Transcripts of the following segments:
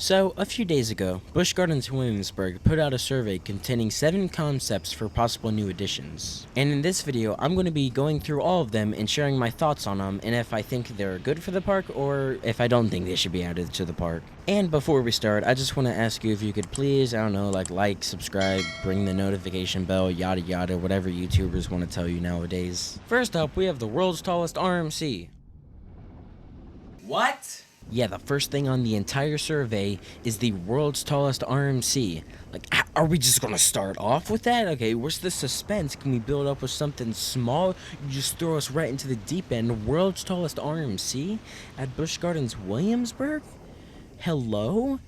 So, a few days ago, Busch Gardens Williamsburg put out a survey containing 7 concepts for possible new additions. And in this video, I'm going to be going through all of them and sharing my thoughts on them and if I think they're good for the park or if I don't think they should be added to the park. And before we start, I just want to ask you if you could please, like, subscribe, ring the notification bell, yada yada, whatever YouTubers want to tell you nowadays. First up, we have the world's tallest RMC. What? Yeah, the first thing on the entire survey is the world's tallest RMC. Like, are we just gonna start off with that? Okay, where's the suspense? Can we build up with something small? You just throw us right into the deep end. World's tallest RMC at Busch Gardens Williamsburg? Hello?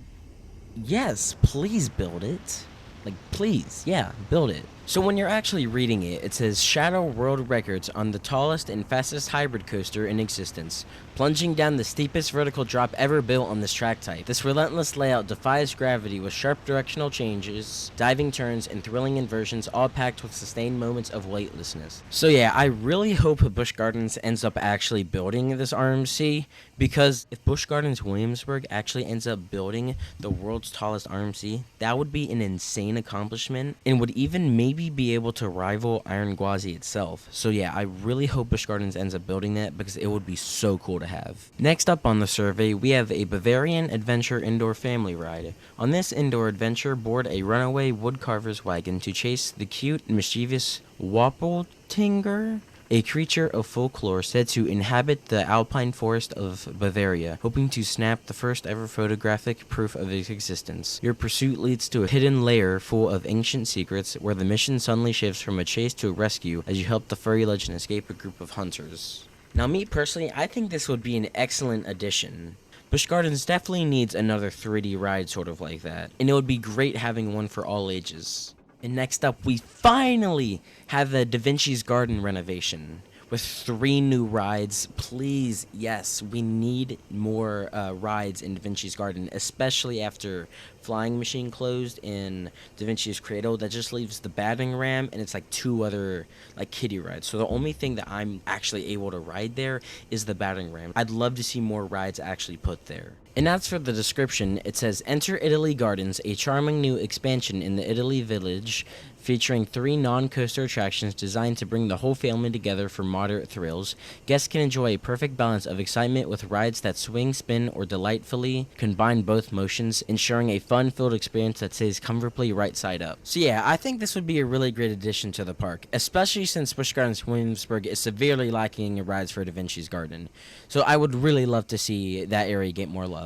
Yes, please build it. Like, please, yeah, build it. So when you're actually reading it, it says shatter world records on the tallest and fastest hybrid coaster in existence, plunging down the steepest vertical drop ever built on this track type. This relentless layout defies gravity with sharp directional changes, diving turns, and thrilling inversions, all packed with sustained moments of weightlessness. So yeah, I really hope Busch Gardens ends up actually building this RMC, because if Busch Gardens Williamsburg actually ends up building the world's tallest RMC, that would be an insane accomplishment and would even maybe be able to rival Iron Gwazi itself. So yeah, I really hope Busch Gardens ends up building that because it would be so cool to have. Next up on the survey, we have a Bavarian adventure indoor family ride. On this indoor adventure, board a runaway woodcarver's wagon to chase the cute and mischievous Wapeltinger, a creature of folklore said to inhabit the alpine forest of Bavaria, hoping to snap the first ever photographic proof of its existence. Your pursuit leads to a hidden lair full of ancient secrets, where the mission suddenly shifts from a chase to a rescue as you help the furry legend escape a group of hunters. Now, me personally, I think this would be an excellent addition. Busch Gardens definitely needs another 3D ride sort of like that, and it would be great having one for all ages. And next up, we finally have the Da Vinci's Garden renovation with 3 new rides. Please, yes, we need more rides in Da Vinci's Garden, especially after Flying Machine closed in Da Vinci's Cradle. That just leaves the Battering Ram and it's like 2 other like kiddie rides. So the only thing that I'm actually able to ride there is the Battering Ram. I'd love to see more rides actually put there. And as for the description, it says, enter Italy Gardens, a charming new expansion in the Italy Village, featuring 3 non-coaster attractions designed to bring the whole family together for moderate thrills. Guests can enjoy a perfect balance of excitement with rides that swing, spin, or delightfully combine both motions, ensuring a fun-filled experience that stays comfortably right side up. So yeah, I think this would be a really great addition to the park, especially since Busch Gardens Williamsburg is severely lacking in rides for Da Vinci's Garden. So I would really love to see that area get more love.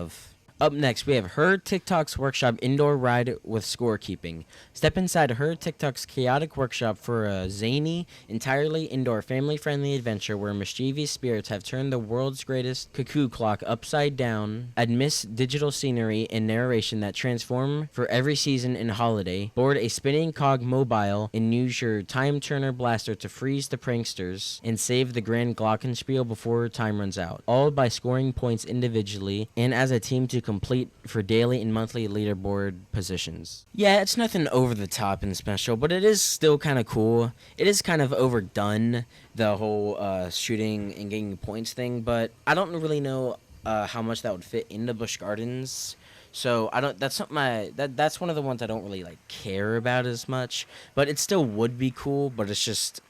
Up next, we have Her TikTok's Workshop Indoor Ride with Scorekeeping. Step inside Her TikTok's chaotic workshop for a zany, entirely indoor, family-friendly adventure where mischievous spirits have turned the world's greatest cuckoo clock upside down, amidst digital scenery and narration that transform for every season and holiday. Board a spinning cog mobile and use your Time Turner blaster to freeze the pranksters and save the grand glockenspiel before time runs out, all by scoring points individually and as a team to complete for daily and monthly leaderboard positions. Yeah, it's nothing over the top and special, but it is still kind of cool. It is kind of overdone, the whole shooting and getting points thing, but I don't really know how much that would fit into Busch Gardens. So I don't. That's something that's one of the ones I don't really like care about as much. But it still would be cool. But it's just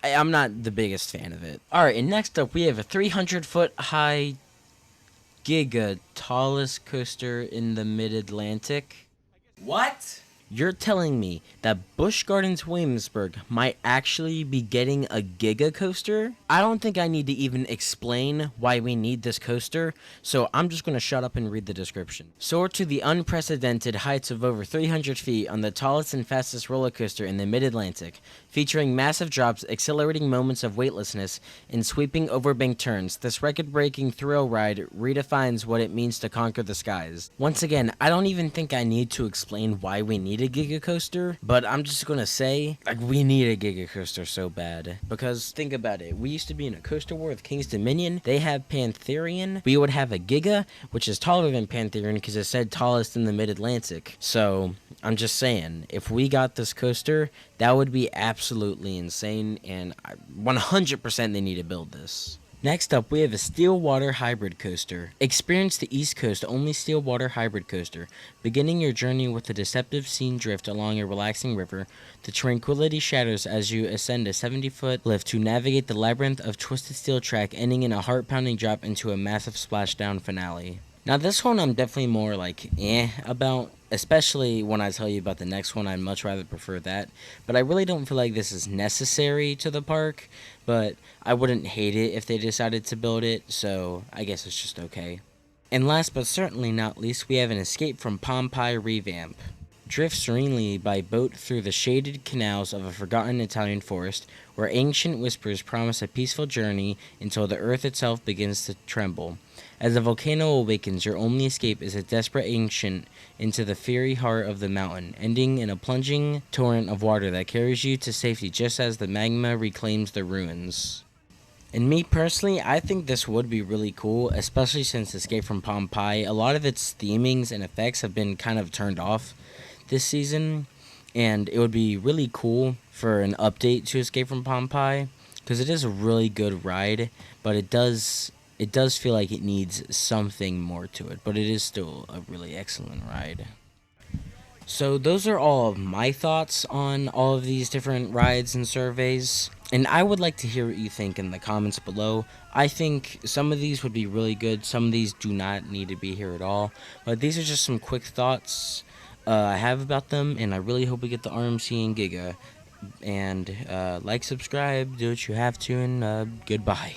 I'm not the biggest fan of it. All right, and next up we have a 300-foot high Giga, tallest coaster in the Mid-Atlantic. What? You're telling me that Busch Gardens Williamsburg might actually be getting a Giga coaster? I don't think I need to even explain why we need this coaster, so I'm just going to shut up and read the description. Soar to the unprecedented heights of over 300 feet on the tallest and fastest roller coaster in the Mid-Atlantic, featuring massive drops, accelerating moments of weightlessness, and sweeping overbank turns. This record-breaking thrill ride redefines what it means to conquer the skies. Once again, I don't even think I need to explain why we need a Giga coaster, but I'm just gonna say, like, we need a Giga coaster so bad. Because think about it, we used to be in a coaster war with King's Dominion. They have Pantherian. We would have a Giga, which is taller than Pantherian because it said tallest in the Mid-Atlantic. So I'm just saying, if we got this coaster, that would be absolutely insane, and 100% they need to build this. Next up, we have a steel water hybrid coaster. Experience the East Coast only steel water hybrid coaster. Beginning your journey with a deceptive scene drift along a relaxing river, the tranquility shadows as you ascend a 70-foot lift to navigate the labyrinth of twisted steel track, ending in a heart-pounding drop into a massive splashdown finale. Now this one I'm definitely more like about, especially when I tell you about the next one. I'd much rather prefer that, but I really don't feel like this is necessary to the park, but I wouldn't hate it if they decided to build it, so I guess it's just okay. And last but certainly not least, we have an Escape from Pompeii Revamp. Drift serenely by boat through the shaded canals of a forgotten Italian forest, where ancient whispers promise a peaceful journey until the earth itself begins to tremble. As the volcano awakens, your only escape is a desperate ancient into the fiery heart of the mountain, ending in a plunging torrent of water that carries you to safety just as the magma reclaims the ruins. And me personally, I think this would be really cool, especially since Escape from Pompeii, a lot of its themings and effects have been kind of turned off this season, and it would be really cool for an update to Escape from Pompeii, because it is a really good ride, but it does feel like it needs something more to it, but it is still a really excellent ride. So those are all of my thoughts on all of these different rides and surveys, and I would like to hear what you think in the comments below. I think some of these would be really good, some of these do not need to be here at all, but these are just some quick thoughts I have about them, and I really hope we get the RMC and Giga. And like, subscribe, do what you have to, and goodbye.